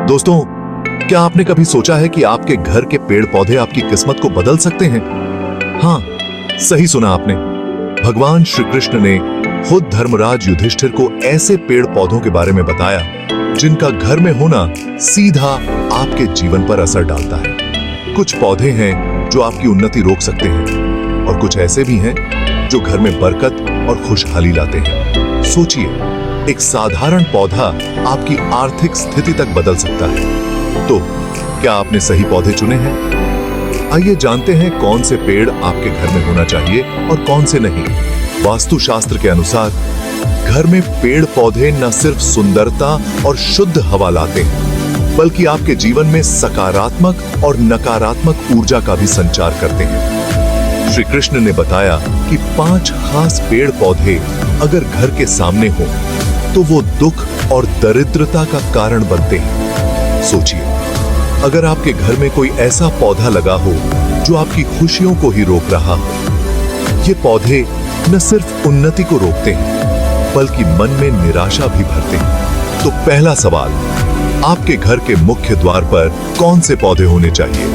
दोस्तों, क्या आपने कभी सोचा है कि आपके घर के पेड़ पौधे आपकी किस्मत को बदल सकते हैं? हाँ, सही सुना आपने। भगवान श्री कृष्ण ने खुद धर्मराज युधिष्ठिर को ऐसे पेड़ पौधों के बारे में बताया जिनका घर में होना सीधा आपके जीवन पर असर डालता है। कुछ पौधे हैं जो आपकी उन्नति रोक सकते हैं और कुछ ऐसे भी हैं जो घर में बरकत और खुशहाली लाते हैं। सोचिए, एक साधारण पौधा आपकी आर्थिक स्थिति तक बदल सकता है। तो क्या आपने सही पौधे चुने हैं? आइए जानते हैं कौन से पेड़ आपके घर में होना चाहिए और कौन से नहीं। वास्तुशास्त्र के अनुसार घर में पेड़ पौधे न सिर्फ सुंदरता और शुद्ध हवा लाते हैं, बल्कि आपके जीवन में सकारात्मक और नकारात्मक ऊर्जा का भी संचार करते हैं। श्री कृष्ण ने बताया कि 5 खास पेड़ पौधे अगर घर के सामने हो तो वो दुख और दरिद्रता का कारण बनते हैं। सोचिए, अगर आपके घर में कोई ऐसा पौधा लगा हो जो आपकी खुशियों को ही रोक रहा हो। ये पौधे न सिर्फ उन्नति को रोकते हैं, बल्कि मन में निराशा भी भरते हैं। तो पहला सवाल, आपके घर के मुख्य द्वार पर कौन से पौधे होने चाहिए?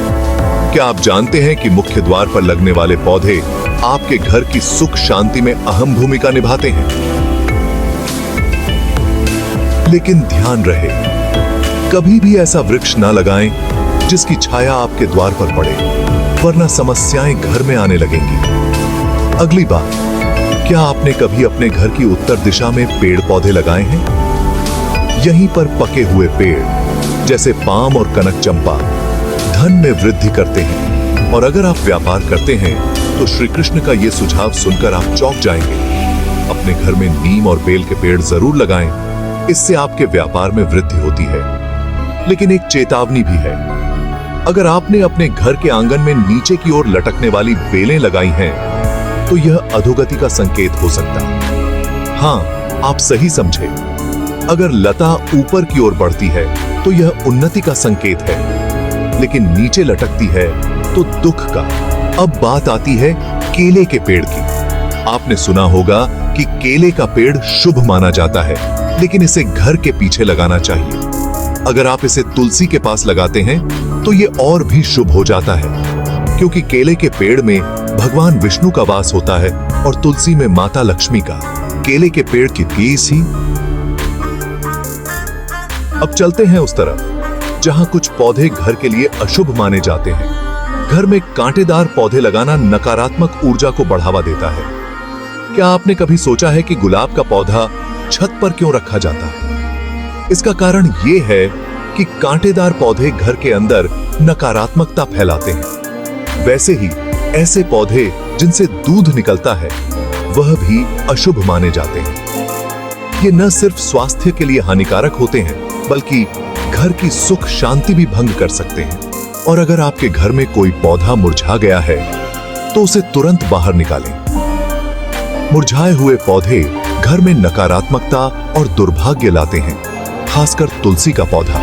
क्या आप जानते हैं कि मुख्य द्वार पर लगने वाले पौधे आपके घर की सुख शांति में अहम भूमिका निभाते हैं? लेकिन ध्यान रहे, कभी भी ऐसा वृक्ष ना लगाएं जिसकी छाया आपके द्वार पर पड़े, वरना समस्याएं घर में आने लगेंगी। अगली बात, क्या आपने कभी अपने घर की उत्तर दिशा में पेड़ पौधे लगाए हैं? यहीं पर पके हुए पेड़ जैसे पाम और कनक चंपा धन में वृद्धि करते हैं, और अगर आप व्यापार करते हैं तो श्री कृष्ण का यह सुझाव सुनकर आप चौंक जाएंगे। अपने घर में नीम और बेल के पेड़ जरूर लगाएं, इससे आपके व्यापार में वृद्धि होती है। लेकिन एक चेतावनी भी है, अगर आपने अपने घर के आंगन में नीचे की ओर लटकने वाली बेलें लगाई हैं, तो यह अधोगति का संकेत हो सकता है। हाँ, आप सही समझे, अगर लता ऊपर की ओर बढ़ती है तो यह उन्नति का संकेत है, लेकिन नीचे लटकती है तो दुख का। अब बात आती है केले के पेड़ की। आपने सुना होगा कि केले का पेड़ शुभ माना जाता है, लेकिन इसे घर के पीछे लगाना चाहिए। अगर आप इसे तुलसी के पास लगाते हैं तो ये और भी शुभ हो जाता है, क्योंकि केले के पेड़ में भगवान विष्णु का वास होता है और तुलसी में माता लक्ष्मी का। केले के पेड़ की पीस ही। अब चलते हैं उस तरफ जहां कुछ पौधे घर के लिए अशुभ माने जाते हैं। घर में कांटेदार पौधे लगाना नकारात्मक ऊर्जा को बढ़ावा देता है। क्या आपने कभी सोचा है कि गुलाब का पौधा छत पर क्यों रखा जाता है? इसका कारण यह है कि कांटेदार पौधे घर के अंदर नकारात्मकता फैलाते हैं। वैसे ही ऐसे पौधे जिनसे दूध निकलता है वह भी अशुभ माने जाते हैं। ये न सिर्फ स्वास्थ्य के लिए हानिकारक होते हैं, बल्कि घर की सुख शांति भी भंग कर सकते हैं। और अगर आपके घर में कोई पौधा मुरझा गया है तो उसे तुरंत बाहर निकालें। मुरझाए हुए पौधे घर में नकारात्मकता और दुर्भाग्य लाते हैं, खासकर तुलसी का पौधा,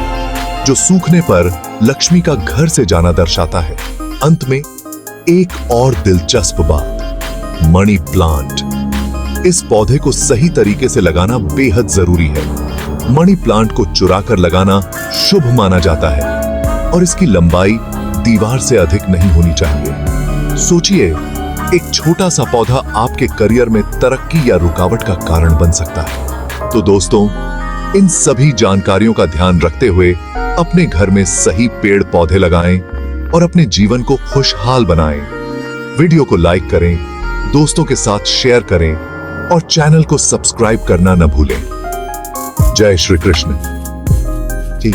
जो सूखने पर लक्ष्मी का घर से जाना दर्शाता है। अंत में एक और दिलचस्प बात, मनी प्लांट। इस पौधे को सही तरीके से लगाना बेहद जरूरी है। मनी प्लांट को चुरा कर लगाना शुभ माना जाता है और इसकी लंबाई दीवार से अधिक नहीं होनी चाहिए। सोचिए, एक छोटा सा पौधा आपके करियर में तरक्की या रुकावट का कारण बन सकता है। तो दोस्तों, इन सभी जानकारियों का ध्यान रखते हुए अपने घर में सही पेड़ पौधे लगाएं और अपने जीवन को खुशहाल बनाएं। वीडियो को लाइक करें, दोस्तों के साथ शेयर करें और चैनल को सब्सक्राइब करना न भूलें। जय श्री कृष्ण जी।